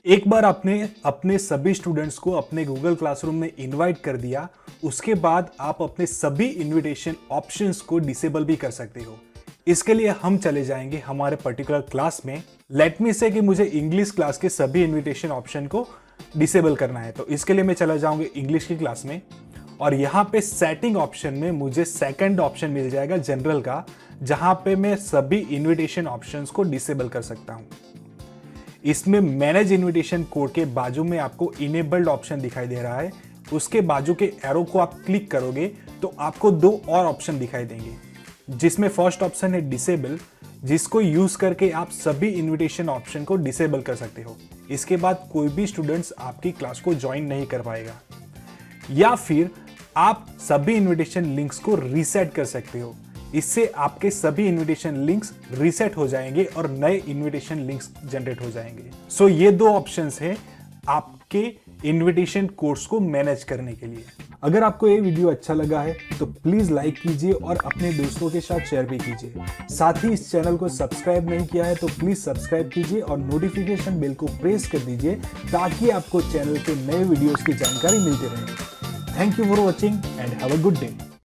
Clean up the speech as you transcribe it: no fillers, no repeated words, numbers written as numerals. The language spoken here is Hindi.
एक बार आपने अपने सभी स्टूडेंट्स को अपने गूगल क्लासरूम में इनवाइट कर दिया, उसके बाद आप अपने सभी इनविटेशन ऑप्शंस को डिसेबल भी कर सकते हो। इसके लिए हम चले जाएंगे हमारे पर्टिकुलर क्लास में। लेट मी से कि मुझे इंग्लिश क्लास के सभी इनविटेशन ऑप्शन को डिसेबल करना है, तो इसके लिए मैं चला जाऊंगा इंग्लिश की क्लास में और यहाँ पे सेटिंग ऑप्शन में मुझे सेकंड ऑप्शन मिल जाएगा जनरल का, जहां पे मैं सभी इनविटेशन ऑप्शंस को डिसेबल कर सकता हूं। इसमें मैनेज इनविटेशन कोड के बाजू में आपको इनेबल्ड ऑप्शन दिखाई दे रहा है, उसके बाजू के एरो को आप क्लिक करोगे तो आपको दो और ऑप्शन दिखाई देंगे, जिसमें फर्स्ट ऑप्शन है डिसेबल, जिसको यूज करके आप सभी इनविटेशन ऑप्शन को डिसेबल कर सकते हो। इसके बाद कोई भी स्टूडेंट्स आपकी क्लास को ज्वाइन नहीं कर पाएगा। या फिर आप सभी इनविटेशन लिंक्स को रीसेट कर सकते हो, इससे आपके सभी इनविटेशन लिंक्स रीसेट हो जाएंगे और नए इनविटेशन लिंक्स जनरेट हो जाएंगे। सो ये दो ऑप्शंस हैं आपके इनविटेशन कोड्स को मैनेज करने के लिए। अगर आपको ये वीडियो अच्छा लगा है तो प्लीज लाइक कीजिए और अपने दोस्तों के साथ शेयर भी कीजिए। साथ ही इस चैनल को सब्सक्राइब नहीं किया है तो प्लीज सब्सक्राइब कीजिए और नोटिफिकेशन बेल को प्रेस कर दीजिए ताकि आपको चैनल के नए वीडियोस की जानकारी मिलती रहे। Thank you for watching and have a good day.